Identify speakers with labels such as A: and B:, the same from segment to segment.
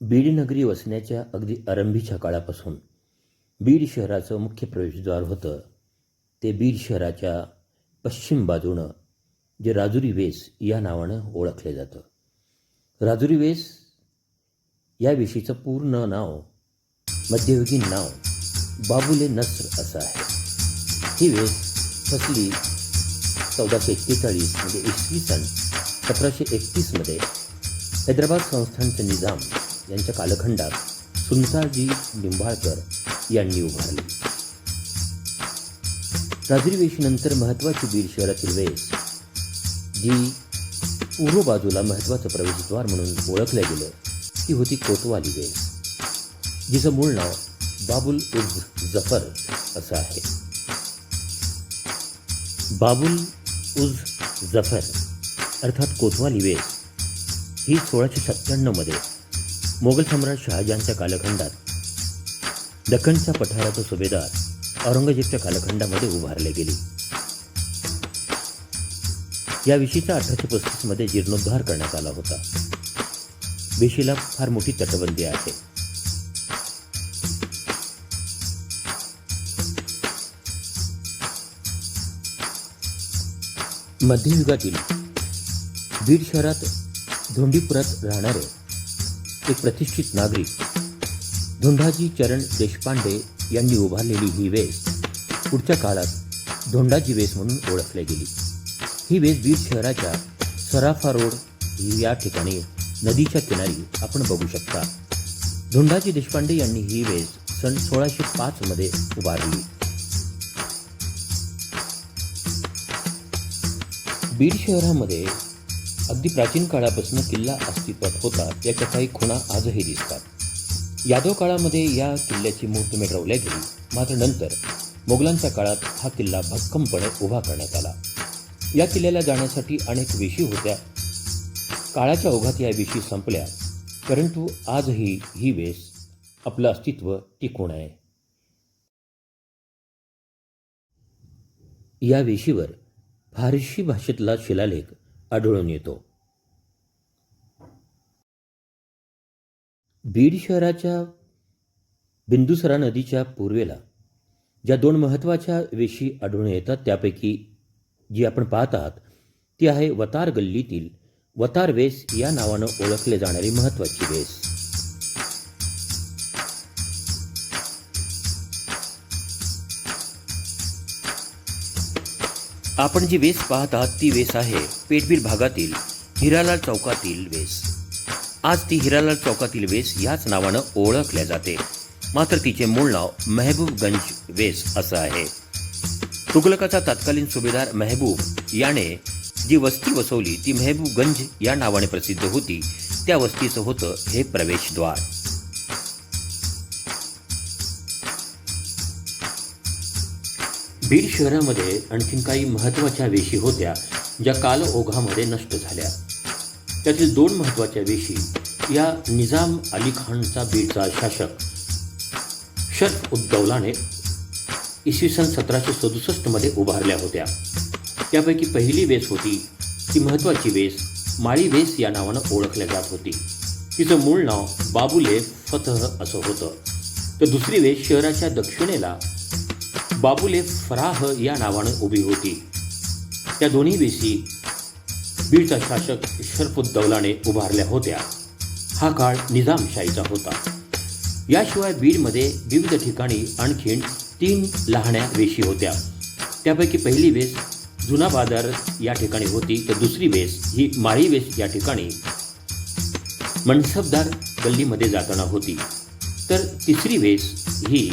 A: बीड नगरी वसण्याच्या अगदी आरंभीच्या काळापासून बीड शहराचं मुख्य प्रवेशद्वार होतं ते बीड शहराच्या पश्चिम बाजूनं जे राजुरी वेस या नावानं ओळखले जातं. राजुरी वेस या वेशीचं पूर्ण नाव, मध्ययुगीन नाव बाबुले नस्र असं आहे. ही वेस फसली 1441 म्हणजे इसवी सन 1731मध्ये हैदराबाद संस्थानचे निजाम यांच्या कालखंडात सुनताजी निंबाळकर यांनी उभारली. राजुरी वेशीनंतर महत्त्वाची बीड शहरातील वेस, जी पूर्व बाजूला महत्त्वाचं प्रवेशद्वार म्हणून ओळखलं गेलं, ती होती कोतवाली वेस, जिचं मूळ नाव बाबुल उज जफर असं आहे. बाबुल उज जफर अर्थात कोतवाली वेस ही 1697मध्ये मोगल सम्राट शहाजहानच्या कालखंडात दख्खनच्या पठाराचा सुभेदार औरंगजेबच्या कालखंडामध्ये उभारले गेली. या वेशीचा 1835मध्ये जीर्णोद्धार करण्यात आला होता. वेशीला फार मोठी तटबंदी आहे. मध्ययुगातील बीड शहरात धोंडीपुरात राहणारे एक प्रतिष्ठित नागरिक धोंडाजी चरण देशपांडे यांनी उभारलेली ही वेस पुढच्या काळात धोंडाजी वेस म्हणून ओळखली गेली. ही वेस बीड शहराच्या सराफा रोड या ठिकाणी नदीच्या किनारी आपण बघू शकता. धोंडाजी देशपांडे यांनी ही वेस सन 1605मध्ये उभारली. बीड शहरामध्ये अगदी प्राचीन काळापासून किल्ला अस्तित्वात होता, याच्या काही खुणा आजही दिसतात. यादव काळामध्ये या किल्ल्याची मूर्तमेढ रवल्या गेली, मात्र नंतर मोगलांच्या काळात हा किल्ला भक्कमपणे उभा करण्यात आला. या किल्ल्याला जाण्यासाठी अनेक वेशी होत्या. काळाच्या ओघात या वेशी संपल्या, परंतु आजही ही वेस आपलं अस्तित्व टिकून आहे. या वेशीवर फारसी भाषेतला शिलालेख आढळून येतो. बीड शहराच्या बिंदुसरा नदीच्या पूर्वेला ज्या दोन महत्त्वाच्या वेशी आढळून येतात, त्यापैकी जी आपण पाहत आहात ती आहे वतार गल्लीतील वतार वेस या नावानं ओळखले जाणारी महत्त्वाची वेस. आपण जी वेस पाहत आहात ती वेस आहे पेठबीड भागातील हिरालाल चौकातील वेस. आज ती हिरालाल चौकातील वेस याच नावानं ओळखल्या जाते, मात्र तिचे मूळ नाव मेहबूबगंज वेस असं आहे. तुघलकाचा तत्कालीन सुभेदार मेहबूब याने जी वस्ती वसवली ती मेहबूबगंज या नावाने प्रसिद्ध होती. त्या वस्तीचं होतं हे प्रवेशद्वार. बीड शहरामध्ये आणखीन काही महत्त्वाच्या वेशी होत्या, ज्या कालओघामध्ये नष्ट झाल्या. त्यातील दोन महत्त्वाच्या वेशी या निजाम अली खानचा बीडचा शासक शरफ उद्दौलाने इसवी सन 1767मध्ये उभारल्या होत्या. त्यापैकी पहिली वेस होती ती महत्त्वाची वेस माळी वेस या नावानं ओळखल्या जात होती. तिचं मूळ नाव बाबुले फतह असं होतं. तर दुसरी वेस शहराच्या दक्षिणेला बाबुले फराह या नावानं उभी होती. त्या दोन्ही वेशी बीडचा शासक शरफुद्दौलाने उभारल्या होत्या. हा काळ निजामशाहीचा होता. याशिवाय बीडमध्ये विविध ठिकाणी आणखीन 3 लहान्या वेशी होत्या. त्यापैकी पहिली वेस जुना बाजार या ठिकाणी होती, तर दुसरी वेस ही माळी वेस या ठिकाणी मनसबदार गल्लीमध्ये जाताना होती. तर तिसरी वेस ही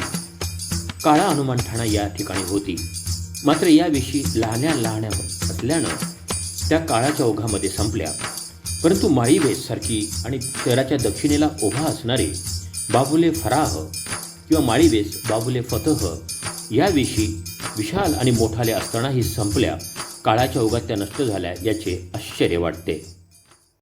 A: काळा हनुमान ठाणा या ठिकाणी होती. मात्र या वेशी लहान्या असल्यानं त्या काळाच्या ओघामध्ये संपल्या. परंतु माळी वेस सारखी आणि शहराच्या दक्षिणेला उभा असणारे बाबुले फराह किंवा माळी वेस बाबुले फतह या वेशी विशाल आणि मोठाल्या असतानाही संपल्या. काळाच्या ओघात त्या नष्ट झाल्या याचे आश्चर्य वाटते.